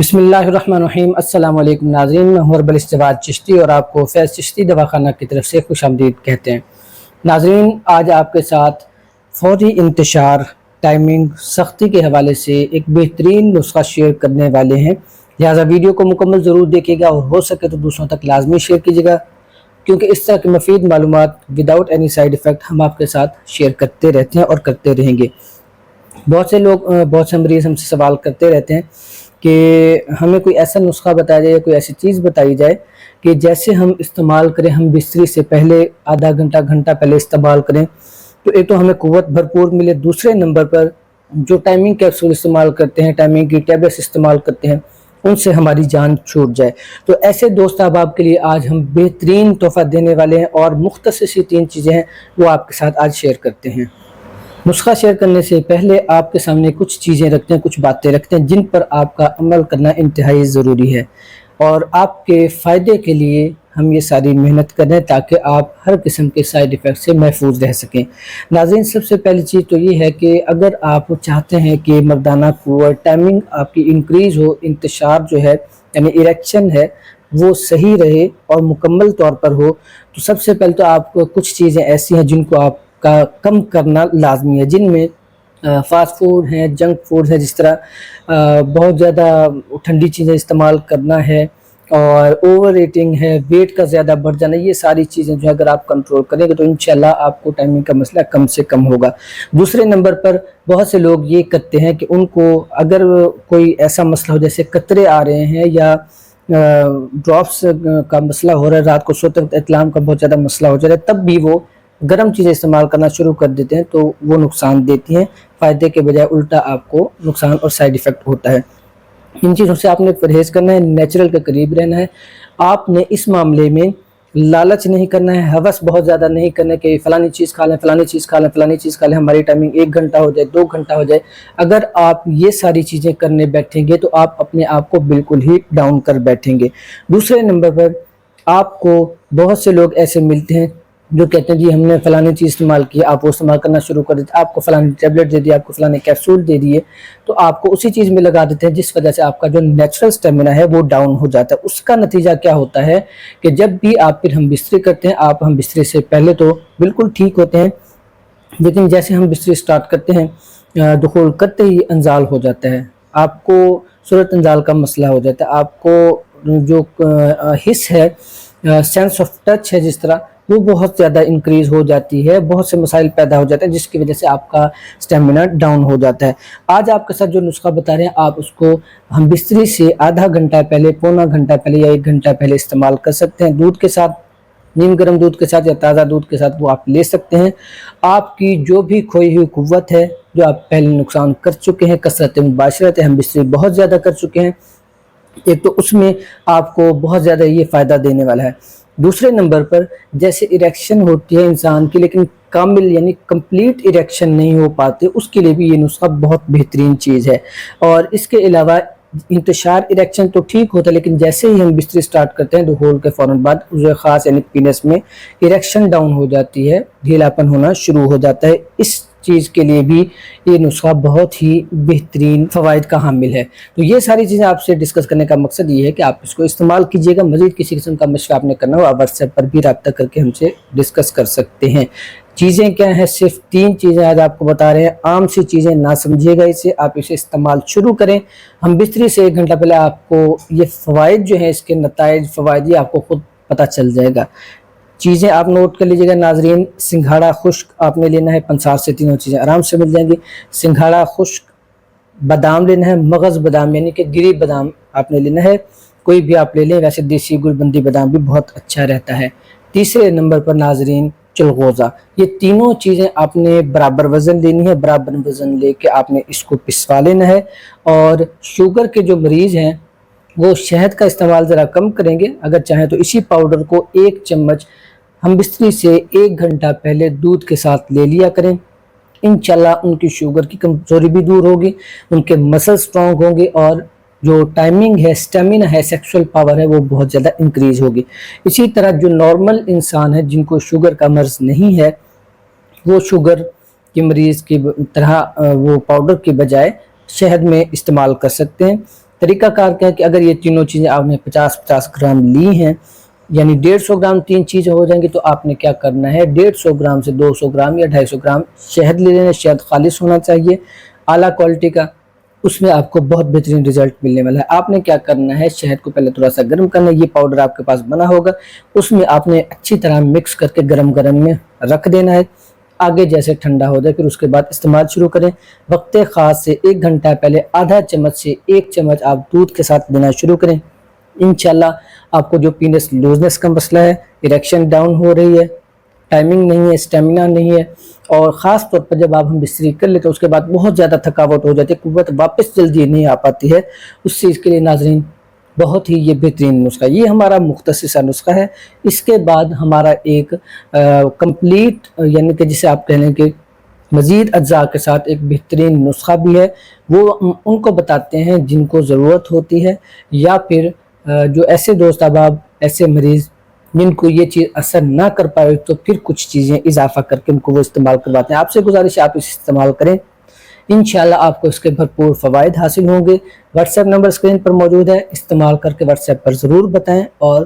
बिस्मिल्लाहिर्रहमानिर्रहीम। अस्सलाम वालेकुम नाज़रीन, मैं हूं अरबल इस्तेवाद चिश्ती और आपको फैज़ चिश्ती दवाखाना की तरफ से खुश आमदीद कहते हैं। नाज़रीन, आज आपके साथ फौरी इंतशार, टाइमिंग, सख्ती के हवाले से एक बेहतरीन नुस्खा शेयर करने वाले हैं। लिहाजा वीडियो को मुकम्मल ज़रूर देखिएगा और हो सके तो दूसरों तक लाजमी शेयर कीजिएगा, क्योंकि इस तरह की मफीद मालूमात विदाउट एनी साइड इफ़ेक्ट हम आपके साथ शेयर करते रहते हैं और करते रहेंगे। बहुत से मरीज़ हमसे सवाल करते रहते हैं कि हमें कोई ऐसा नुस्खा बताया जाए या कोई ऐसी चीज़ बताई जाए कि जैसे हम इस्तेमाल करें, हम बिस्तरी से पहले आधा घंटा घंटा पहले इस्तेमाल करें तो एक तो हमें क़ुव्वत भरपूर मिले, दूसरे नंबर पर जो टाइमिंग कैप्सूल इस्तेमाल करते हैं, टाइमिंग की टैबलेट्स इस्तेमाल करते हैं, उनसे हमारी जान छूट जाए। तो ऐसे दोस्त अहबाब के लिए आज हम बेहतरीन तोहफ़ा देने वाले हैं और मुख्तसर सी 3 चीज़ें हैं वो आपके साथ आज शेयर करते हैं। नुस्खा शेयर करने से पहले आपके सामने कुछ चीज़ें रखते हैं, कुछ बातें रखते हैं जिन पर आपका अमल करना इंतहाई ज़रूरी है और आपके फ़ायदे के लिए हम ये सारी मेहनत कर रहे हैं ताकि आप हर किस्म के साइड इफ़ेक्ट से महफूज रह सकें। नाज़रीन, सबसे पहली चीज़ तो ये है कि अगर आप चाहते हैं कि मर्दाना क़ुव्वत, टाइमिंग आपकी इंक्रीज़ हो, इंतशार जो है यानी इरेक्शन है वो सही रहे और मुकम्मल तौर पर हो, तो सबसे पहले तो आपको कुछ चीज़ें ऐसी हैं जिनको आप का कम करना लाजमी है, जिनमें फ़ास्ट फूड हैं, जंक फूड है, जिस तरह बहुत ज़्यादा ठंडी चीज़ें इस्तेमाल करना है और ओवर ईटिंग है, वेट का ज़्यादा बढ़ जाना, ये सारी चीज़ें जो अगर आप कंट्रोल करेंगे तो इंशाल्लाह आपको टाइमिंग का मसला कम से कम होगा। दूसरे नंबर पर बहुत से लोग ये करते हैं कि उनको अगर कोई ऐसा मसला हो जैसे कतरे आ रहे हैं या ड्रॉप्स का मसला हो रहा है, रात को सोते वक्त इत्लाम का बहुत ज़्यादा मसला हो जा रहा है, तब भी वो गर्म चीज़ें इस्तेमाल करना शुरू कर देते हैं तो वो नुकसान देती हैं, फ़ायदे के बजाय उल्टा आपको नुकसान और साइड इफ़ेक्ट होता है। इन चीज़ों से आपने परहेज़ करना है, नेचुरल के करीब रहना है। आपने इस मामले में लालच नहीं करना है, हवस बहुत ज़्यादा नहीं करना है कि फ़लानी चीज़ खा लें, फ़लानी चीज़ खा लें, फ़लानी चीज़ खा लें, हमारी टाइमिंग 1 घंटा हो जाए, 2 घंटा हो जाए। अगर आप ये सारी चीज़ें करने बैठेंगे तो आप अपने आप को बिल्कुल ही डाउन कर बैठेंगे। दूसरे नंबर पर आपको बहुत से लोग ऐसे मिलते हैं जो कहते हैं जी हमने फ़लानी चीज़ इस्तेमाल की, आप वो इस्तेमाल करना शुरू कर देते, आपको फ़लानी टैबलेट दे दी, आपको फ़लाने कैप्सूल दे दिए, तो आपको उसी चीज़ में लगा देते हैं जिस वजह से आपका जो नेचुरल स्टेमिना है वो डाउन हो जाता है। उसका नतीजा क्या होता है कि जब भी आप फिर हम बिस्तरी करते हैं, आप हम बिस्तरी से पहले तो बिल्कुल ठीक होते हैं, लेकिन जैसे हम बिस्तरी स्टार्ट करते हैं दुखूल करते ही अंजाल हो जाता है, आपको सूरत अंजाल का मसला हो जाता है, आपको जो हिस्स है, सेंस ऑफ टच है, जिस तरह वो बहुत ज़्यादा इंक्रीज़ हो जाती है, बहुत से मसाइल पैदा हो जाते हैं जिसकी वजह से आपका स्टेमिना डाउन हो जाता है। आज आपके साथ जो नुस्खा बता रहे हैं आप उसको हम बिस्तरी से आधा घंटा पहले, पौना घंटा पहले या 1 घंटा पहले इस्तेमाल कर सकते हैं। दूध के साथ, नीम गर्म दूध के साथ या ताज़ा दूध के साथ वो आप ले सकते हैं। आपकी जो भी खोई हुई क़ुव्वत है, जो आप पहले नुकसान कर चुके हैं, कसरत मुबाशरत है, हम बिस्तरी बहुत ज़्यादा कर चुके हैं, एक तो उसमें आपको बहुत ज़्यादा ये फ़ायदा देने वाला है। दूसरे नंबर पर जैसे इरेक्शन होती है इंसान की लेकिन कामिल यानी कंप्लीट इरेक्शन नहीं हो पाते, उसके लिए भी ये नुस्खा बहुत बेहतरीन चीज़ है। और इसके अलावा इंतशार इरेक्शन तो ठीक होता है, लेकिन जैसे ही हम बिस्तरी स्टार्ट करते हैं दुखूल के फ़ौरन बाद उसे ख़ास यानी पीनस में इरेक्शन डाउन हो जाती है, ढीलापन होना शुरू हो जाता है। इस चीज़ के लिए भी ये नुस्खा बहुत ही बेहतरीन फ़वाइद का हामिल है। तो ये सारी चीज़ें आपसे डिस्कस करने का मकसद ये है कि आप इसको इस्तेमाल कीजिएगा। मज़ीद किसी किस्म का मशवरा आपने करना हो आप व्हाट्सएप पर भी रब्ता करके हमसे डिस्कस कर सकते हैं। चीज़ें क्या हैं, सिर्फ 3 चीज़ें आज आपको बता रहे हैं, आम सी चीज़ें ना समझिएगा इसे, आप इसे इस्तेमाल शुरू करें। हम बिस्तरी से 1 घंटा पहले आपको ये फ़वाइद जो है, इसके नताइज फ़वाइद ये आपको खुद पता चल जाएगा। चीज़ें आप नोट कर लीजिएगा नाज़रीन। सिंघाड़ा खुश्क आपने लेना है, पंसार से तीनों चीज़ें आराम से मिल जाएंगी। सिंघाड़ा खुश्क, बादाम लेना है, मगज़ बादाम यानी कि गिरी बादाम आपने लेना है, कोई भी आप ले लें, वैसे देसी गुलबंदी बादाम भी बहुत अच्छा रहता है। तीसरे नंबर पर नाज़रीन चिलगोज़ा, ये तीनों चीज़ें आपने बराबर वज़न लेनी है, बराबर वज़न लेके आपने इसको पिसवा लेना है। और शुगर के जो मरीज़ हैं वो शहद का इस्तेमाल ज़रा कम करेंगे, अगर चाहें तो इसी पाउडर को 1 चम्मच हम बिस्तरी से 1 घंटा पहले दूध के साथ ले लिया करें। इंशाल्लाह उनकी शुगर की कमज़ोरी भी दूर होगी, उनके मसल स्ट्रॉन्ग होंगे और जो टाइमिंग है, स्टेमिना है, सेक्सुअल पावर है वो बहुत ज़्यादा इंक्रीज़ होगी। इसी तरह जो नॉर्मल इंसान है जिनको शुगर का मर्ज़ नहीं है, वो शुगर के मरीज़ की तरह वो पाउडर के बजाय शहद में इस्तेमाल कर सकते हैं। طریقہ کار کیا ہے کہ اگر یہ تینوں چیزیں آپ نے 50-50 گرام لی ہیں، یعنی 150 گرام تین چیزیں ہو جائیں گی، تو آپ نے کیا کرنا ہے 150 گرام سے 200 گرام یا 250 گرام شہد لے لینا۔ شہد خالص ہونا چاہیے، اعلیٰ کوالٹی کا، اس میں آپ کو بہت بہترین رزلٹ ملنے والا ہے۔ آپ نے کیا کرنا ہے، شہد کو پہلے تھوڑا سا گرم کرنا ہے، یہ پاؤڈر آپ کے پاس بنا ہوگا، اس میں آپ نے اچھی طرح مکس کر کے گرم میں رکھ دینا ہے۔ آگے جیسے ٹھنڈا ہو جائے پھر اس کے بعد استعمال شروع کریں۔ وقت خاص سے 1 گھنٹہ پہلے آدھا چمچ سے 1 چمچ آپ دودھ کے ساتھ دینا شروع کریں۔ انشاءاللہ آپ کو جو پینس لوزنس کا مسئلہ ہے، اریکشن ڈاؤن ہو رہی ہے، ٹائمنگ نہیں ہے، اسٹیمنا نہیں ہے، اور خاص طور پر جب آپ ہم بستری کر لیتے ہیں اس کے بعد بہت زیادہ تھکاوٹ ہو جاتی ہے، قوت واپس جلدی نہیں آ پاتی ہے، اس چیز کے لیے ناظرین بہت ہی یہ بہترین نسخہ، یہ ہمارا مختصر سا نسخہ ہے۔ اس کے بعد ہمارا ایک کمپلیٹ، یعنی کہ جسے آپ کہہ لیں کہ مزید اجزاء کے ساتھ ایک بہترین نسخہ بھی ہے، وہ ان کو بتاتے ہیں جن کو ضرورت ہوتی ہے، یا پھر جو ایسے دوست احباب، ایسے مریض جن کو یہ چیز اثر نہ کر پائے، تو پھر کچھ چیزیں اضافہ کر کے ان کو وہ استعمال کرواتے ہیں۔ آپ سے گزارش ہے آپ اسے استعمال کریں، انشاءاللہ آپ کو اس کے بھرپور فوائد حاصل ہوں گے۔ واٹس ایپ نمبر اسکرین پر موجود ہے، استعمال کر کے واٹس ایپ پر ضرور بتائیں، اور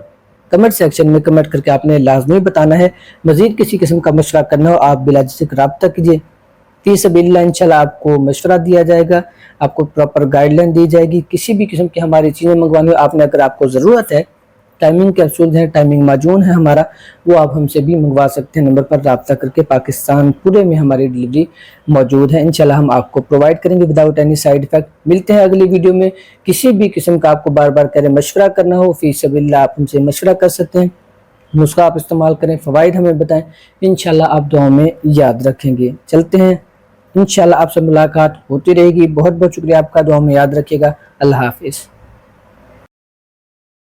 کمنٹ سیکشن میں کمنٹ کر کے آپ نے لازمی بتانا ہے۔ مزید کسی قسم کا مشورہ کرنا ہو آپ بلا جھجک رابطہ کیجیے، فی سبیل اللہ انشاءاللہ آپ کو مشورہ دیا جائے گا، آپ کو پراپر گائیڈ لائن دی جائے گی۔ کسی بھی قسم کی ہماری چیزیں منگوانی ہو آپ نے، اگر آپ کو ضرورت ہے، ٹائمنگ کیپسول ہیں، ٹائمنگ معجون ہے ہمارا، وہ آپ ہم سے بھی منگوا سکتے ہیں، نمبر پر رابطہ کر کے۔ پاکستان پورے میں ہماری ڈلیوری موجود ہے، انشاءاللہ ہم آپ کو پرووائڈ کریں گے وداؤٹ اینی سائیڈ افیکٹ۔ ملتے ہیں اگلی ویڈیو میں۔ کسی بھی قسم کا آپ کو بار بار کہہ رہے مشورہ کرنا ہو، فی سبیل اللہ آپ ہم سے مشورہ کر سکتے ہیں، نسخہ آپ استعمال کریں، فوائد ہمیں بتائیں، انشاءاللہ آپ دعاؤں میں یاد رکھیں گے۔ چلتے ہیں، انشاءاللہ آپ سے ملاقات ہوتی رہے گی۔ بہت بہت شکریہ آپ کا، دعاؤں میں یاد رکھیے گا۔ اللہ حافظ۔